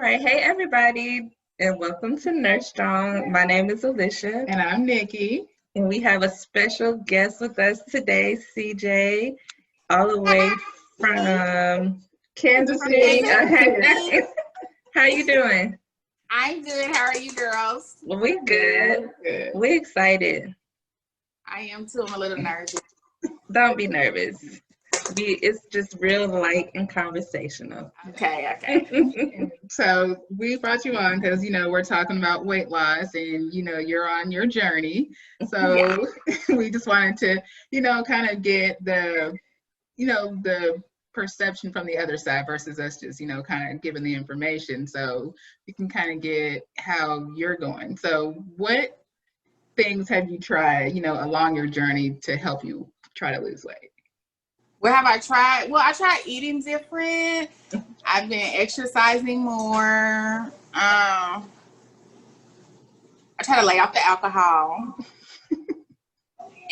All right, hey everybody, and welcome to Nurse Strong. My name is Alicia, And I'm Nikki. and we have a special guest with us today, CJ, all the way from Kansas City. How you doing? I'm good. How are you girls? Well, we good. Good. We excited. I am too. I'm a little nervous. Don't be nervous. It's just real light and conversational. Okay. So we brought you on because we're talking about weight loss, and you're on your journey. So we just wanted to kind of get the perception from the other side versus us just kind of giving the information, so we can kind of get how you're going. So what things have you tried along your journey to help you try to lose weight? What have I tried? Well, I tried eating different. I've been exercising more. I try to lay off the alcohol.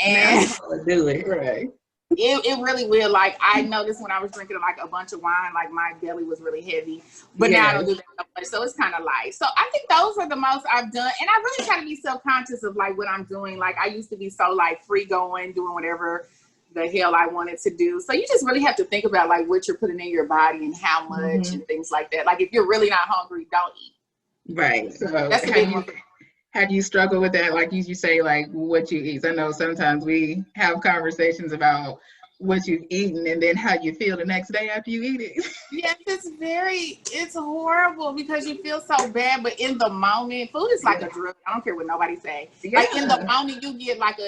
And do it. Right. It really will. Like, I noticed when I was drinking like a bunch of wine, like my belly was really heavy. But now I don't do that so much. So it's kind of light. So I think those are the most I've done. And I really try to be self-conscious of like what I'm doing. Like, I used to be so like free going, doing whatever the hell I wanted to do. So you just really have to think about like what you're putting in your body and how much and things like that. Like, if you're really not hungry, don't eat. Right. So that's a big one. Have you struggled with that? Like you say, like what you eat. I know sometimes we have conversations about what you've eaten and then how you feel the next day after you eat it. Yes, it's horrible because you feel so bad, but in the moment, food is like a drug. I don't care what nobody say. Yeah. Like, in the moment, you get like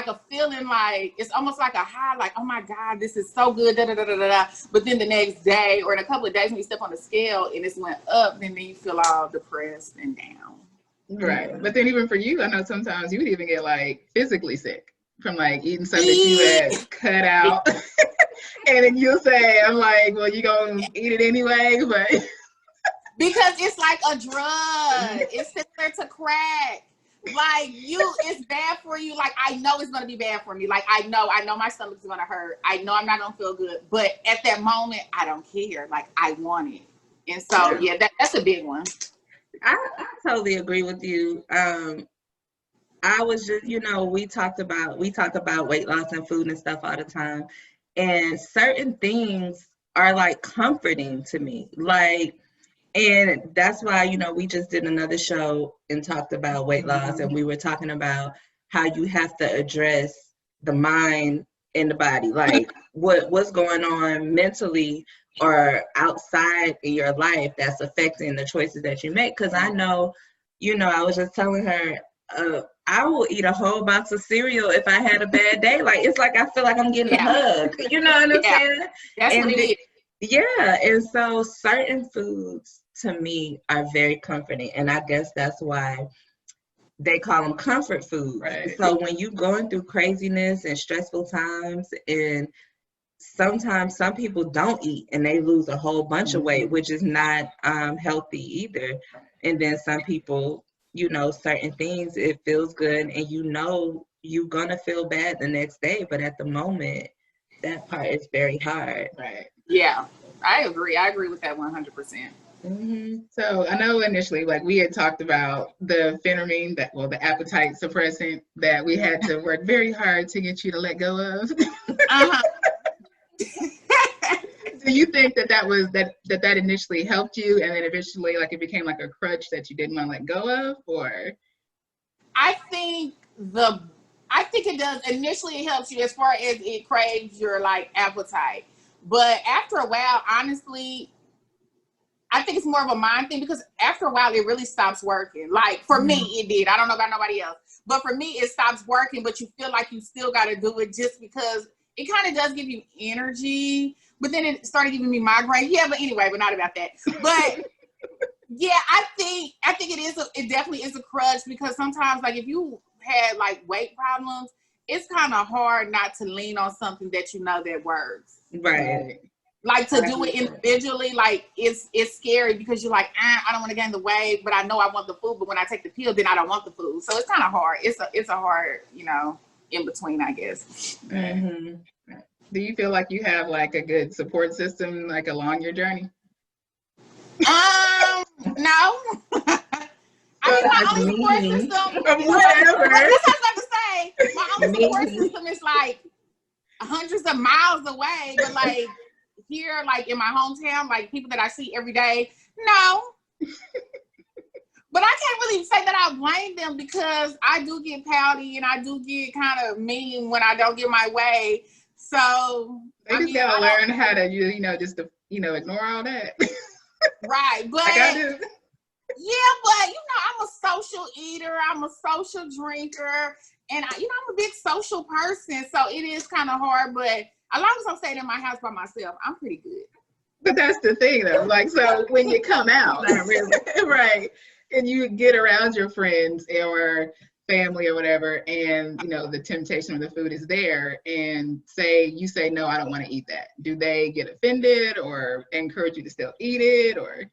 a feeling, like it's almost like a high, like, oh my God, this is so good, da da da da da. But then the next day or in a couple of days when you step on the scale and it's went up, then you feel all depressed and down. Right. But then even for you, I know sometimes you would even get like physically sick from like eating something that you had cut out. And then you'll say, I'm like, well, you gonna eat it anyway, but because it's like a drug. It's similar to crack. Like, it's bad for you. Like, I know it's gonna be bad for me. Like, I know my stomach's gonna hurt. I know I'm not gonna feel good. But at that moment, I don't care. Like, I want it. And so that's a big one. I totally agree with you. I was just, we talk about weight loss and food and stuff all the time. And certain things are like comforting to me. Like, and that's why, we just did another show and talked about weight loss, and we were talking about how you have to address the mind and the body, like what's going on mentally or outside in your life that's affecting the choices that you make. Because I know, I was just telling her, I will eat a whole box of cereal if I had a bad day. Like, it's like I feel like I'm getting a hug. You know what I'm saying? That's what it is. Yeah, and so certain foods to me are very comforting, and I guess that's why they call them comfort foods. Right. So when you're going through craziness and stressful times, and sometimes some people don't eat and they lose a whole bunch of weight, which is not healthy either. And then some people, certain things, it feels good, and you're gonna feel bad the next day, but at the moment, that part is very hard. Right. Yeah, I agree. I agree with that 100%. So I know initially, like, we had talked about the phentermine, the appetite suppressant that we had to work very hard to get you to let go of. Do you think that initially helped you, and then eventually, like, it became like a crutch that you didn't want to let go of, or? I think it does. Initially, it helps you as far as it craves your like appetite, but after a while, honestly, I think it's more of a mind thing, because after a while, it really stops working. Like, for me, it did. I don't know about nobody else, but for me, it stops working, but you feel like you still got to do it just because it kind of does give you energy. But then it started giving me migraine. Yeah, but anyway, but not about that. But yeah, I think it definitely is a crutch, because sometimes, like, if you had like weight problems, it's kind of hard not to lean on something that that works. Right. Like, to do it individually, like, it's scary, because you're like, I don't want to gain the weight, but I know I want the food. But when I take the pill, then I don't want the food. So it's kind of hard. It's a hard, in between, I guess. Do you feel like you have like a good support system like along your journey? my Besides only support me, system, Whatever. that's what I was about to say. My only support me, system is like hundreds of miles away, but like here, like in my hometown, like people that I see every day, no. But I can't really say that I blame them because I do get pouty and I do get kind of mean when I don't get my way. So They just gotta learn how to, you know, just to, you know, ignore all that. right, but Like I do. yeah, but you know, I'm a social eater, I'm a social drinker, and I'm a big social person. So it is kind of hard, but as long as I'm staying in my house by myself, I'm pretty good. But that's the thing though. Like, so when you come out, not really. right, and you get around your friends or family or whatever, and you know the temptation of the food is there, and you say no, I don't want to eat that. Do they get offended or encourage you to still eat it, or?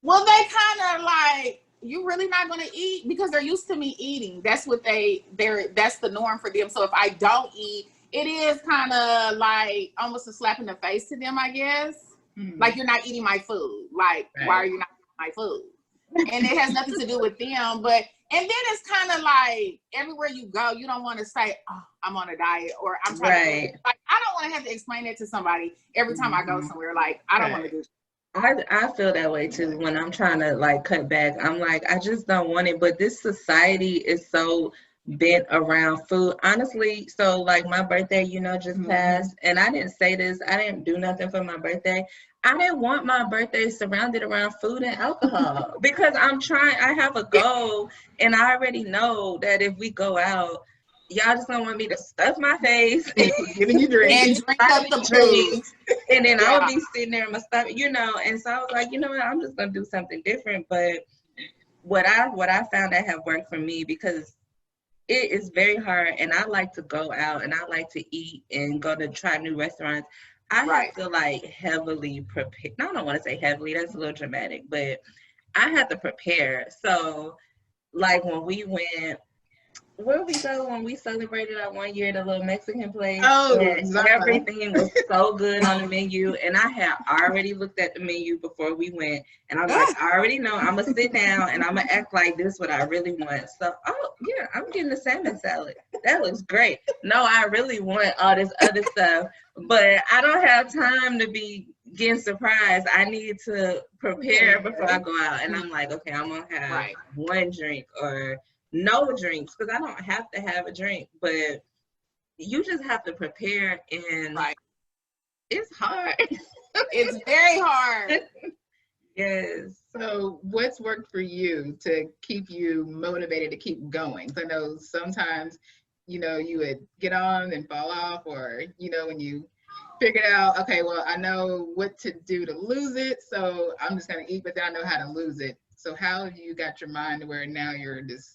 Well, they kind of like, you really not going to eat because they're used to me eating. That's what that's the norm for them. So if I don't eat, it is kind of like almost a slap in the face to them, I guess. Mm-hmm. Like, you're not eating my food. Like, right. Why are you not eating my food? And it has nothing to do with them. But, and then it's kind of like everywhere you go, you don't want to say, oh, I'm on a diet or I'm trying to, like, I don't want to have to explain it to somebody every time I go somewhere. Like, I don't want to do that. I feel that way too when I'm trying to like cut back. I'm like, I just don't want it. But this society is so bent around food. Honestly, so like my birthday, just passed, and I didn't say this. I didn't do nothing for my birthday. I didn't want my birthday surrounded around food and alcohol because I have a goal, and I already know that if we go out, y'all just don't want me to stuff my face giving you drinks and drink up the drinks, and then I would be sitting there in my stomach, and so I was like, you know what, I'm just gonna do something different. But what I found that have worked for me, because it is very hard, and I like to go out and I like to eat and go to try new restaurants. I have to like heavily prepare. No, I don't want to say heavily, that's a little dramatic, but I have to prepare. So like when we went, where we go when we celebrated our 1 year at a little Mexican place? Oh, exactly. Everything was so good on the menu, and I had already looked at the menu before we went, and I was like, I already know I'm gonna sit down and I'm gonna act like this is what I really want. So, oh yeah, I'm getting the salmon salad. That looks great. No, I really want all this other stuff, but I don't have time to be getting surprised. I need to prepare before I go out, and I'm like, okay, I'm gonna have one drink or no drinks, because I don't have to have a drink, but you just have to prepare, and it's hard. It's very hard. Yes. So what's worked for you to keep you motivated to keep going? So I know sometimes, you would get on and fall off, or, when you figured out, okay, well, I know what to do to lose it, so I'm just going to eat, but then I know how to lose it. So how have you got your mind to where now you're just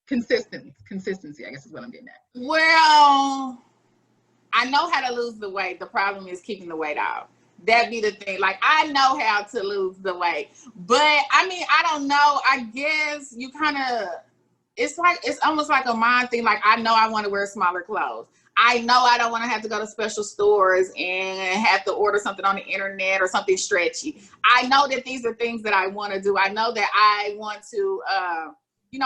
consistency, I guess is what I'm getting at. Well, I know how to lose the weight. The problem is keeping the weight off. That be the thing. Like, I know how to lose the weight, but I mean, I don't know. I guess you kind of, it's almost like a mind thing. Like, I know I want to wear smaller clothes. I know I don't want to have to go to special stores and have to order something on the internet or something stretchy. I know that these are things that I want to do. I know that I want to,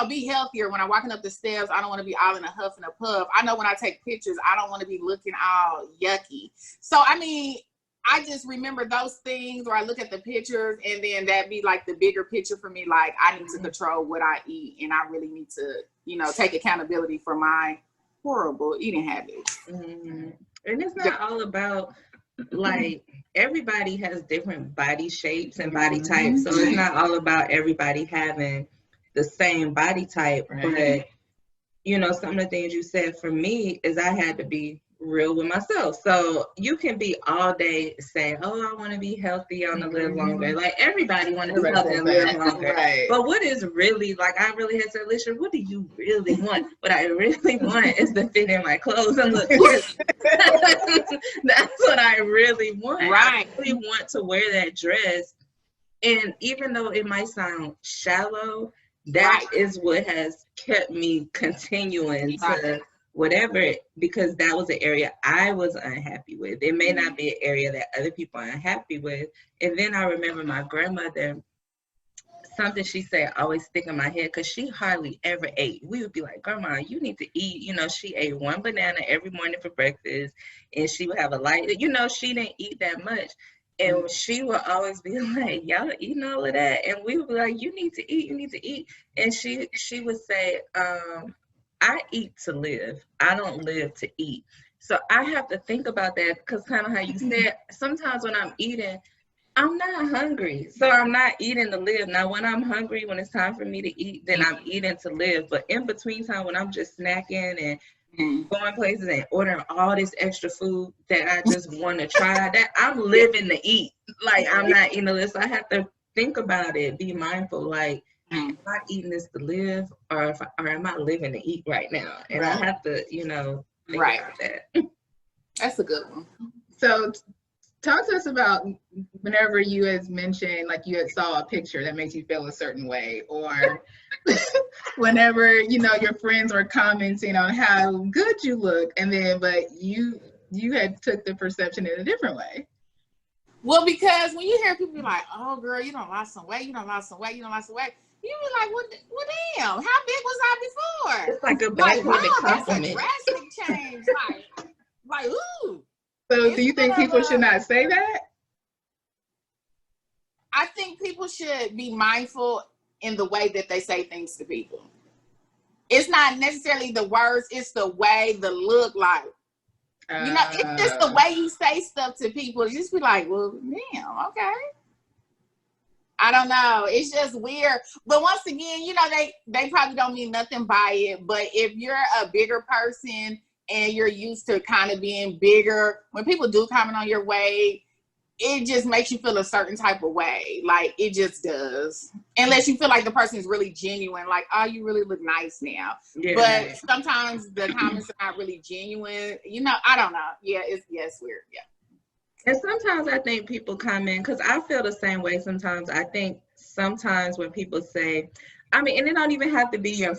be healthier. When I'm walking up the steps, I don't want to be all in a huff and a puff. I know when I take pictures, I don't want to be looking all yucky. So, I mean, I just remember those things, or I look at the pictures, and then that be like the bigger picture for me. Like, I need to control what I eat, and I really need to, take accountability for my horrible eating habits. Mm-hmm. And it's not all about, like, everybody has different body shapes and body types. So it's not all about everybody having the same body type. But, some of the things you said for me is I had to be real with myself. So you can be all day saying, oh, I want to be healthy, I want to live longer. Like, everybody want to be healthy and live longer. But what is really, like, I really had to say, Alicia, what do you really want? What I really want is to fit in my clothes and look good. That's what I really want. I really want to wear that dress. And even though it might sound shallow, that is what has kept me continuing to whatever, because that was an area I was unhappy with. It may not be an area that other people are unhappy with. And then I remember my grandmother something she said always stick in my head because she hardly ever ate. We would be like, Grandma, you need to eat. You know, she ate one banana every morning for breakfast, and she would have a light. You know, she didn't eat that much. And she would always be like, y'all eating all of that? And we would be like, you need to eat, you need to eat. And she would say, I eat to live. I don't live to eat. So I have to think about that because kind of how you said, sometimes when I'm eating, I'm not hungry. So I'm not eating to live. Now, when I'm hungry, when it's time for me to eat, then I'm eating to live. But in between time, when I'm just snacking and going places and ordering all this extra food that I just want to try, that I'm living to eat. Like, I'm not eating to live. So I have to think about it, be mindful. Like, am I eating this to live or am I living to eat right now? And I have to, you know, think about that. That's a good one. So talk to us about whenever you had mentioned, like you had saw a picture that makes you feel a certain way, or whenever, you know, your friends were commenting on how good you look, and then, but you had took the perception in a different way. Well, because when you hear people be like, oh, girl, you done lost some weight, you done lost some weight, you done lost some weight, you be like, well, damn, how big was I before? It's like a Like, wow, compliment. that's a drastic change. like, ooh. So do you think people should not say that? I think people should be mindful in the way that they say things to people. It's not necessarily the words, it's the way, the look, like, you know, it's just the way you say stuff to people. You just be like, well, damn, okay. I don't know. It's just weird. But once again, you know, they probably don't mean nothing by it. But if you're a bigger person and you're used to kind of being bigger, when people do comment on your weight, it just makes you feel a certain type of way. Like, it just does. Unless you feel like the person is really genuine, like, oh, you really look nice now. Yeah. But sometimes the comments are not really genuine. You know, I don't know. Yeah, it's weird. Yeah. And sometimes I think people comment, because I feel the same way sometimes. I think sometimes when people say, I mean, and it don't even have to be your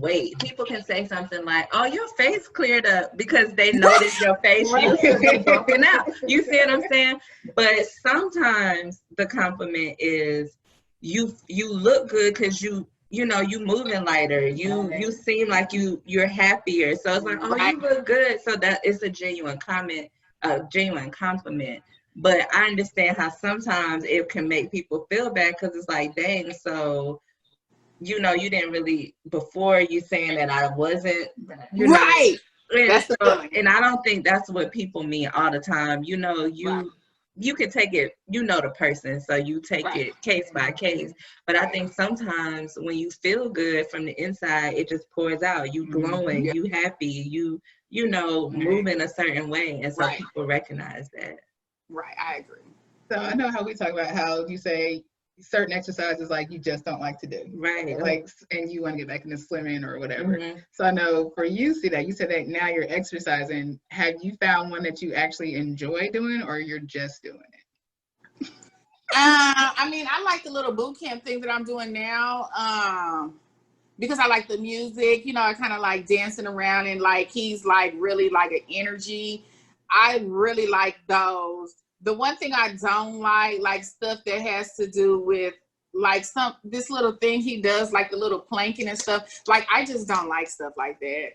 weight. People can say something like, oh, your face cleared up, because they notice your face used to be broken out. You see what I'm saying? But sometimes the compliment is you look good because you know, you moving lighter. You seem like you're happier. So it's like, oh, you look good. So that is a genuine comment, a genuine compliment. But I understand how sometimes it can make people feel bad, because it's like, dang, so, you know, you didn't really, before you saying that I wasn't, you know. Right. And I don't think that's what people mean all the time. You know, you can take it, you know, the person, so you take it case by case. But I think sometimes when you feel good from the inside, it just pours out. You glowing, you happy, you know, moving a certain way. And so people recognize that. Right, I agree. So I know how we talk about how you say certain exercises like you just don't like to do. Right. Like, and you want to get back into swimming or whatever. So I know for you, see that you said that now you're exercising. Have you found one that you actually enjoy doing, or you're just doing it? I mean, I like the little boot camp thing that I'm doing now. Because I like the music, you know, I kind of like dancing around, and like he's like really like an energy. I really like those. The one thing I don't like stuff that has to do with like this little thing he does, like the little planking and stuff. Like, I just don't like stuff like that.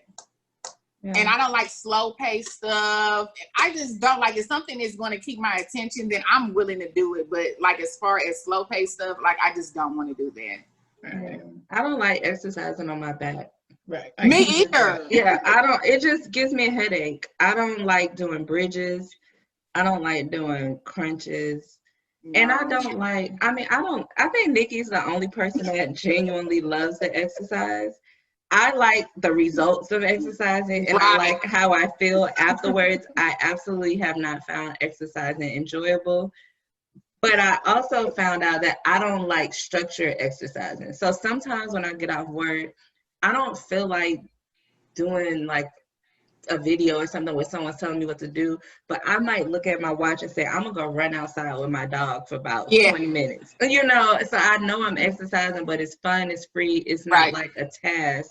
Yeah. And I don't like slow paced stuff. I just don't like it. Something that's going to keep my attention, then I'm willing to do it. But like, as far as slow paced stuff, like, I just don't want to do that. Right. I don't like exercising on my back. Right. Me either. Yeah, it just gives me a headache. I don't like doing bridges. I don't like doing crunches. No. And I don't like, I think Nikki's the only person that genuinely loves to exercise. I like the results of exercising, and I like how I feel afterwards. I absolutely have not found exercising enjoyable. But I also found out that I don't like structured exercising. So sometimes when I get off work, I don't feel like doing like a video or something where someone's telling me what to do, but I might look at my watch and say, I'm gonna go run outside with my dog for about 20 minutes. You know, so I know I'm exercising, but it's fun, it's free, it's not like a task.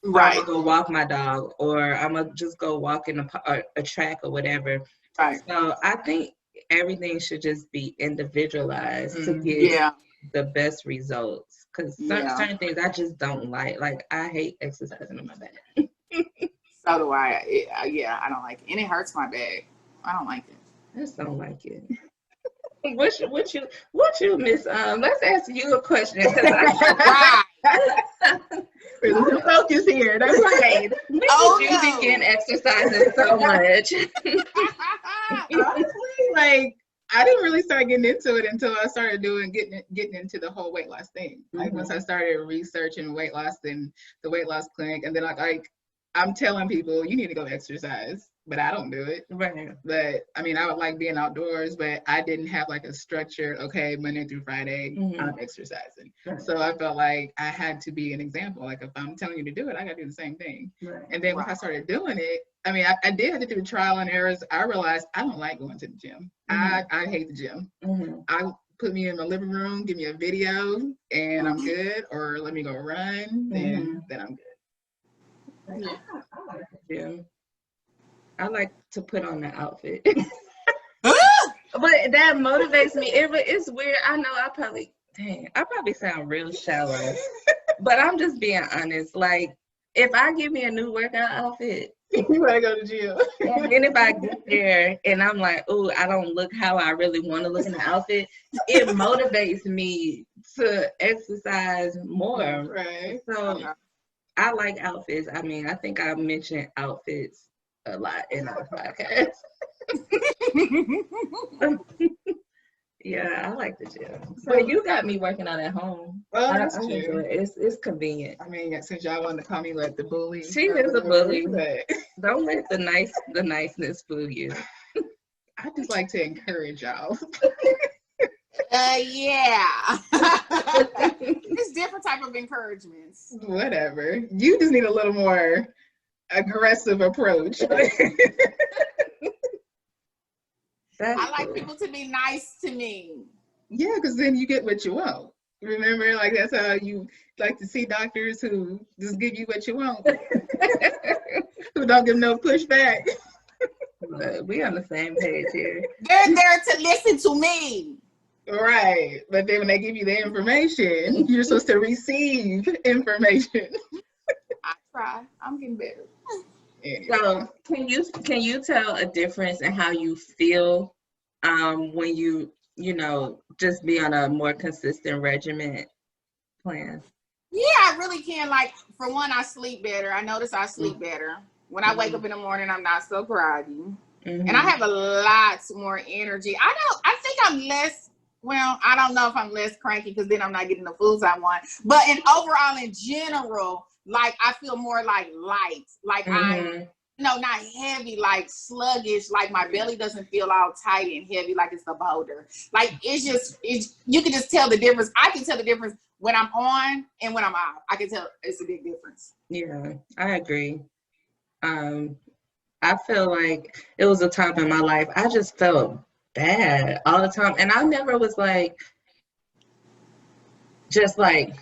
Right. I'm gonna go walk my dog, or I'm gonna just go walk in a track or whatever. Right. So I think everything should just be individualized to get the best results. Because Yeah. certain things I just don't like. Like, I hate exercising on my back. So do I. Yeah, I don't like it. And it hurts my back. I don't like it. I just don't like it. What you Miss? Let's ask you a question. Right. There's some focus here. That's right. Oh, You no. begin exercising so much. Honestly, like I didn't really start getting into it until I started getting into the whole weight loss thing. Like once I started researching weight loss and the weight loss clinic, and then like I'm telling people you need to go exercise, but I don't do it. Right. But I mean, I would like being outdoors, but I didn't have like a structured, okay, Monday through Friday, I'm exercising. Right. So I felt like I had to be an example. Like if I'm telling you to do it, I got to do the same thing. Right. And then once I started doing it, I mean, I did have to do trial and errors. I realized I don't like going to the gym. I hate the gym. I put me in my living room, give me a video, and I'm good. Or let me go run, and then I'm good. Yeah. I like the gym. I like to put on the outfit. But that motivates me. It's weird. I know I probably sound real shallow. But I'm just being honest. Like, if I give me a new workout outfit, You gotta go to the gym. and then if I get there and I'm like, oh, I don't look how I really want to look in the outfit, it motivates me to exercise more. Right. So I like outfits. I mean, I think I mentioned outfits a lot in our podcast. Yeah, I like the gym. But you got me working out at home. Well, I that's enjoy true. it. It's convenient. I mean, since y'all wanted to call me like the bully. She is a bully. But Don't let the niceness fool you. I just like to encourage y'all. Yeah. It's different type of encouragements. Whatever. You just need a little more aggressive approach. I like people to be nice to me. Yeah, because then you get what you want. Remember, like that's how you like to see doctors who just give you what you want, who don't give no pushback. We on the same page here. They're there to listen to me. Right, but then when they give you the information, you're supposed to receive information. I try. I'm getting better. Anyway. So can you tell a difference in how you feel when you just be on a more consistent regimen plan? Yeah, I really can. Like, for one, I sleep better. I notice I sleep better. When I wake up in the morning, I'm not so groggy. And I have a lot more energy. I think I'm less, well, I don't know if I'm less cranky because then I'm not getting the foods I want. But overall, in general, like, I feel more like light. Like, I'm, not heavy, like sluggish, like my belly doesn't feel all tight and heavy like it's a boulder. Like, you can just tell the difference. I can tell the difference when I'm on and when I'm off. I can tell it's a big difference. Yeah, I agree. I feel like it was a time in my life I just felt bad all the time. And I never was like, just like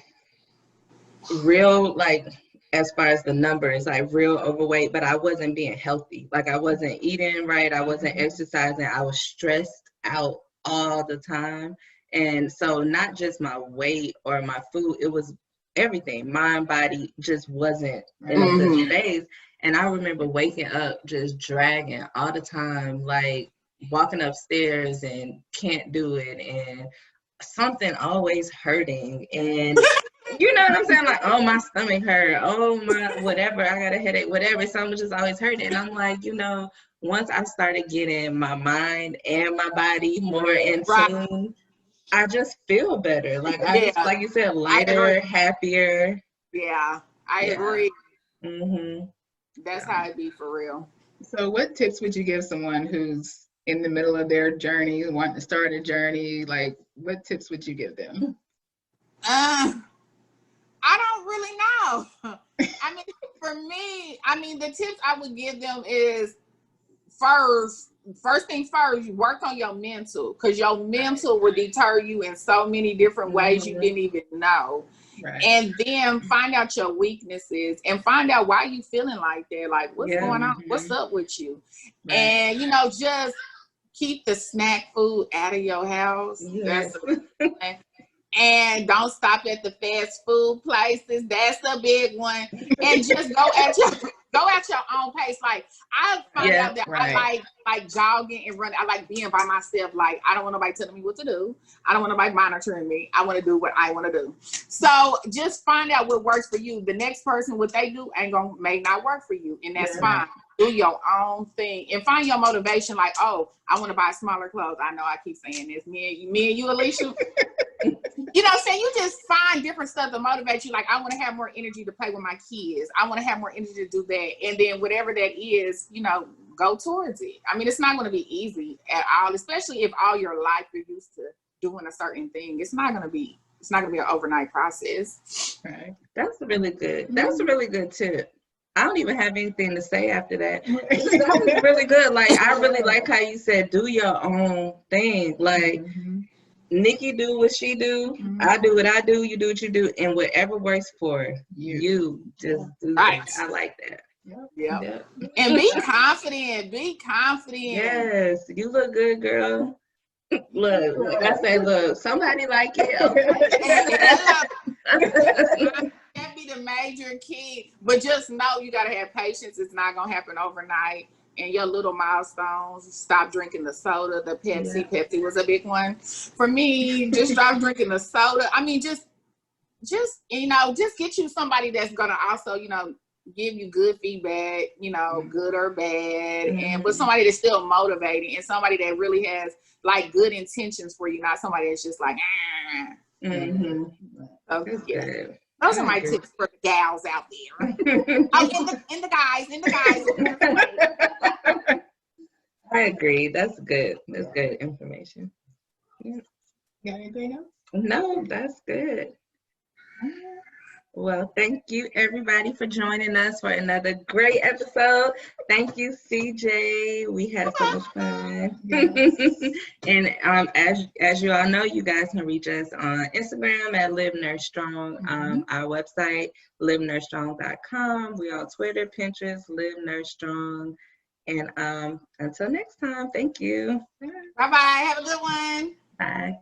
real, like, as far as the numbers, like real overweight, but I wasn't being healthy. Like, I wasn't eating right. I wasn't exercising. I was stressed out all the time. And so not just my weight or my food, it was everything. Mind, body just wasn't in a good space. And I remember waking up just dragging all the time, like walking upstairs and can't do it, and something always hurting, and you know what I'm saying? Like, oh, my stomach hurt, oh, my whatever, I got a headache, whatever, something just always hurting. And I'm like, once I started getting my mind and my body more in tune, I just feel better. Like, I just, like you said, lighter, happier. Yeah, I agree. Mm-hmm. That's how it be for real. So what tips would you give someone who's in the middle of their journey, wanting to start a journey? Like, what tips would you give them? I don't really know. I mean, for me, the tips I would give them is first things first, you work on your mental, because your mental will deter you in so many different ways you didn't even know. Right. And then find out your weaknesses and find out why you feeling like that. Like, what's going on? What's up with you? Right. And, just keep the snack food out of your house. That's And don't stop at the fast food places. That's a big one. And just go at your own pace. Like I find out that I like jogging and running. I like being by myself. Like I don't want nobody telling me what to do. I don't want nobody monitoring me. I want to do what I want to do. So just find out what works for you. The next person, what they do may not work for you. And that's fine. Do your own thing and find your motivation. Like, oh, I want to buy smaller clothes. I know I keep saying this. Me and you, Alicia. You know what I'm saying? You just find different stuff to motivate you. Like, I want to have more energy to play with my kids. I want to have more energy to do that. And then whatever that is, you know, go towards it. I mean, it's not going to be easy at all, especially if all your life you're used to doing a certain thing. It's not going to be an overnight process. Right. That's really good. That's a really good tip. I don't even have anything to say after that. That was really good. Like, I really like how you said, do your own thing. Like, Nikki do what she do. I do what I do. You do what you do. And whatever works for you just do that. I like that. Yep. And be confident. Be confident. Yes. You look good, girl. Look, I say, look, somebody like it. Okay. That be the major key, but just know you gotta have patience. It's not gonna happen overnight. And your little milestones: stop drinking the soda, the Pepsi. Yeah. Pepsi was a big one for me. Just stop drinking the soda. I mean, just you know, just get you somebody that's gonna also, you know, give you good feedback, you know, good or bad, and but somebody that's still motivating and somebody that really has like good intentions for you, not somebody that's just like. Okay, yeah. Those are my tips for the gals out there. Oh, and the guys. I agree. That's good. That's good information. Yeah. Got anything else? No, that's good. Well, thank you everybody for joining us for another great episode. Thank you, CJ. We had so much fun. Yes. And as you all know, you guys can reach us on Instagram at Live Nurse Strong. Our website, livenursestrong.com. We're on Twitter, Pinterest, Live Nurse Strong. And until next time, thank you. Bye-bye. Have a good one. Bye.